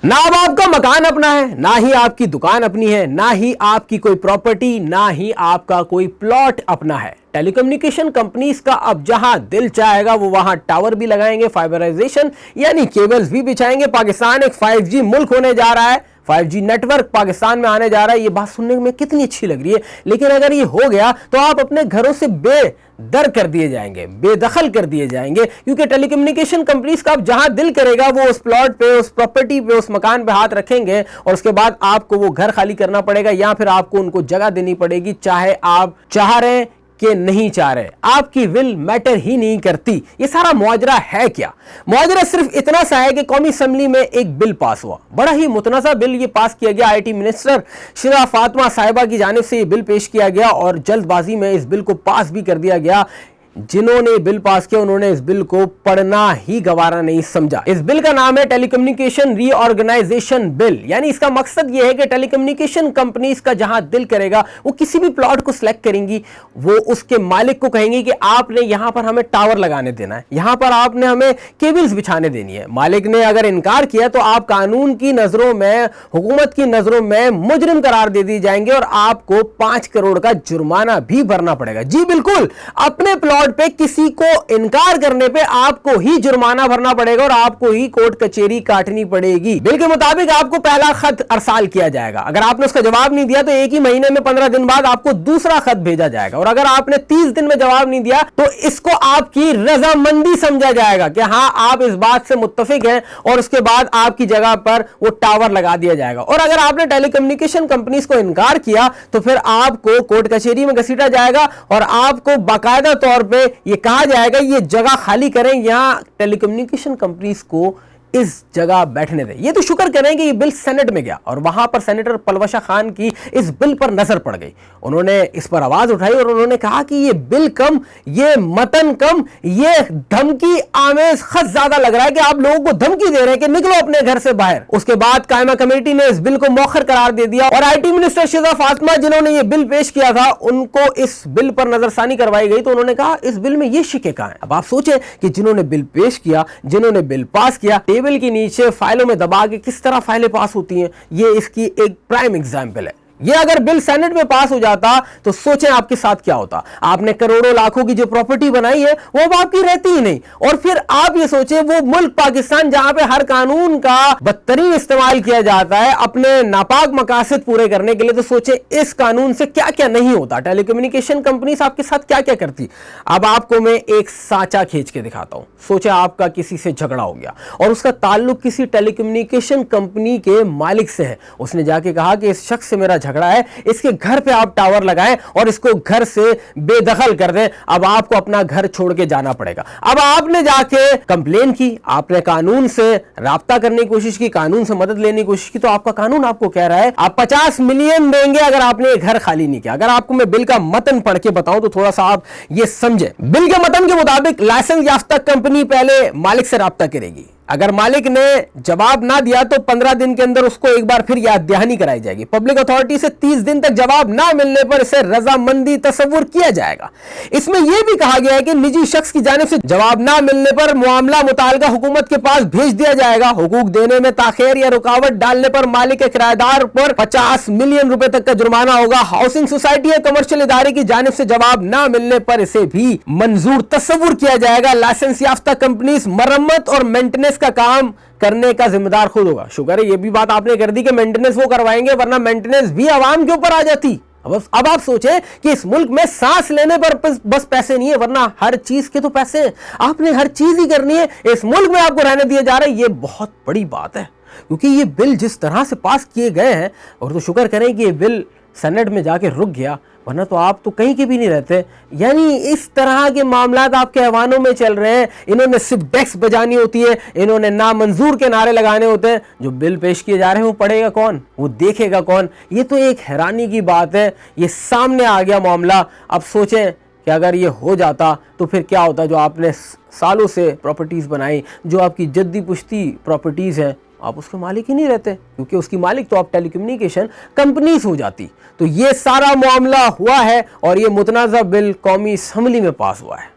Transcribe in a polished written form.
ना अब आपका मकान अपना है, ना ही आपकी दुकान अपनी है, ना ही आपकी कोई प्रॉपर्टी, ना ही आपका कोई प्लॉट अपना है। टेलीकम्युनिकेशन कंपनीज का अब जहां दिल चाहेगा वो वहां टावर भी लगाएंगे, फाइबराइजेशन यानी केबल्स भी बिछाएंगे। पाकिस्तान एक 5G मुल्क होने जा रहा है, 5G नेटवर्क पाकिस्तान में आने जा रहा है। ये बात सुनने में कितनी अच्छी लग रही है, लेकिन अगर ये हो गया तो आप अपने घरों से बेदर कर दिए जाएंगे, बेदखल कर दिए जाएंगे, क्योंकि टेलीकम्युनिकेशन कंपनीज का अब जहां दिल करेगा वो उस प्लॉट पे, उस प्रॉपर्टी पे, उस मकान पे हाथ रखेंगे और उसके बाद आपको वो घर खाली करना पड़ेगा या फिर आपको उनको जगह देनी पड़ेगी, चाहे आप चाह रहे हैं कि नहीं चाह रहे। आपकी विल मैटर ही नहीं करती। ये सारा मुआजरा है क्या? मुआजरा सिर्फ इतना सा है कि कौमी असेंबली में एक बिल पास हुआ, बड़ा ही मुतनज़ा बिल ये पास किया गया। IT मिनिस्टर शिरा फातिमा साहिबा की जानिब से ये बिल पेश किया गया और जल्दबाजी में इस बिल को पास भी कर दिया गया। जिन्होंने बिल पास किया उन्होंने इस बिल को पढ़ना ही गवारा नहीं समझा। इस बिल का नाम है टेलीकम्युनिकेशन रीऑर्गेनाइजेशन बिल, यानी इसका मकसद यह है कि टेलीकम्युनिकेशन कंपनीज का जहां दिल करेगा वो किसी भी प्लॉट को सिलेक्ट करेंगी, वो उसके मालिक को कहेंगे कि आपने यहां पर हमें टावर लगाने देना है, यहां पर आपने हमें केबल्स बिछाने देनी है। मालिक ने अगर इनकार किया तो आप कानून की नजरों में, हुकूमत की नजरों में मुजरिम करार दे दिए जाएंगे और आपको 5 करोड़ का जुर्माना भी भरना पड़ेगा। जी बिल्कुल, अपने प्लॉट पे किसी को इनकार करने पे आपको ही जुर्माना भरना पड़ेगा और आपको ही कोर्ट कचेरी काटनी पड़ेगी। बिल के मुताबिक आपको पहला खत अरसाल किया जाएगा, अगर आपने उसका जवाब नहीं दिया तो एक ही महीने में 15 दिन बाद आपको दूसरा खत भेजा जाएगा और अगर आपने 30 दिन में जवाब नहीं दिया तो इसको आपकी रजामंदी समझा जाएगा कि हां आप इस बात से मुत्तफिक हैं और उसके बाद आपकी जगह पर वो टावर लगा दिया जाएगा। और अगर आपने टेलीकम्युनिकेशन कंपनीज को इनकार किया तो फिर आपको कोर्ट कचेरी में घसीटा जाएगा और आपको बाकायदा तौर ये कहा जाएगा ये जगह खाली करें, यहां टेलीकम्युनिकेशन कंपनीज को इस जगह बैठने दें। ये तो शुक्र करें कि ये बिल सेनेट में गया और वहां पर सेनेटर पलवशा खान की इस बिल पर नजर पड़ गई। उन्होंने इस पर आवाज उठाई और उन्होंने कहा कि ये बिल कम, ये मतन कम, ये धमकी आमेज खत ज्यादा लग रहा है कि आप लोगों को धमकी दे रहे हैं कि निकलो अपने घर से बाहर। उसके बाद कायमा कमेटी ने इस बिल को मौखर करार दे दिया और IT मिनिस्टर शिरा फातिमा जिन्होंने ये बिल पेश किया था उनको इस बिल पर नजरसानी करवाई गई तो उन्होंने कहा इस बिल में ये शिके कहां हैं। अब आप सोचें कि जिन्होंने बिल पेश किया, जिन्होंने बिल पास किया, टेबल के नीचे फाइलों में दबा के किस तरह फाइलें पास होती हैं, ये इसकी एक प्राइम एग्जाम्पल है। ये अगर बिल सेनेट में पास हो जाता तो सोचें आपके साथ क्या होता। आपने करोड़ों लाखों की जो प्रॉपर्टी बनाई है वो अब आपकी रहती ही नहीं। और फिर आप ये सोचें वो मुल्क पाकिस्तान जहां पे हर कानून का बदतरीन इस्तेमाल किया जाता है अपने नापाक मकासद पूरे करने के लिए, तो सोचें इस कानून से क्या क्या नहीं होता। टेलीकम्युनिकेशन कंपनीज आपके साथ क्या क्या करती। अब आपको मैं एक साचा खींच के दिखाता हूं। सोचे आपका किसी से झगड़ा हो गया और उसका ताल्लुक किसी टेलीकम्युनिकेशन कंपनी के मालिक से है। उसने जाके कहा कि इस शख्स से मेरा झगड़ा है, इसके घर पे आप टावर लगाएं और इसको घर से बेदखल कर दें। अब आपको अपना घर छोड़ के जाना पड़ेगा। अब आपने जाके कंप्लेन की, आपने कानून से राब्ता करने की कोशिश की, कानून से मदद लेने की कोशिश की, तो आपका कानून आपको कह रहा है आप 50 मिलियन देंगे अगर आपने घर खाली नहीं किया। अगर आपको मैं बिल का मतन पढ़ के बताऊं तो थोड़ा सा आप ये समझे। बिल के मतन के मुताबिक लाइसेंस याफ्ता कंपनी पहले मालिक से राब्ता करेगी। अगर मालिक ने जवाब ना दिया तो 15 दिन के अंदर उसको एक बार फिर याद दहानी कराई जाएगी। पब्लिक अथॉरिटी से 30 दिन तक जवाब ना मिलने पर इसे रजामंदी तस्वुर किया जाएगा। इसमें यह भी कहा गया है कि निजी शख्स की जानिब से जवाब ना मिलने पर मामला मुताल्लिका हुकूमत के पास भेज दिया जाएगा। हुकूक देने में ताखीर या रुकावट डालने पर मालिक के किराएदार पर 50 मिलियन रुपए तक का जुर्माना होगा। हाउसिंग सोसाइटी या कमर्शियल इदारे की जानिब से जवाब ना मिलने पर इसे भी मंजूर तस्वुर किया जाएगा। लाइसेंस याफ्ता कंपनी मरम्मत और मेंटेनेंस का काम करने का जिम्मेदार खुद होगा। शुक्र है ये भी बात आपने कर दी कि मेंटेनेंस वो करवाएंगे, वरना मेंटेनेंस भी आवाम के ऊपर आ जाती। अब आप सोचें कि इस मुल्क में सांस लेने पर बस पैसे नहीं है, वरना हर चीज के तो पैसे हैं। आपने हर चीज ही करनी है, इस मुल्क में आपको रहने दिए जा रहे हैं। ये बहुत बड़ी बात है क्योंकि ये बिल जिस तरह से पास किए गए हैं, और तो शुक्र करें कि ये बिल सेनेट में जाके रुक गया, वरना तो आप तो कहीं के भी नहीं रहते। यानी इस तरह के मामलात आपके ऐवानों में चल रहे हैं। इन्होंने सिर्फ डेस्क बजानी होती है, इन्होंने नामंजूर के नारे लगाने होते हैं। जो बिल पेश किए जा रहे हैं वो पढ़ेगा कौन, वो देखेगा कौन। ये तो एक हैरानी की बात है। ये सामने आ गया मामला। अब सोचें कि अगर ये हो जाता तो फिर क्या होता। जो आपने सालों से प्रॉपर्टीज़ बनाई, जो आपकी जद्दी पुश्ती प्रॉपर्टीज़ हैं, आप उसके मालिक ही नहीं रहते, क्योंकि उसकी मालिक तो आप टेलीकम्युनिकेशन कंपनीज हो जाती। तो ये सारा मामला हुआ है और ये मुतनाज़ा बिल कौमी असेंबली में पास हुआ है।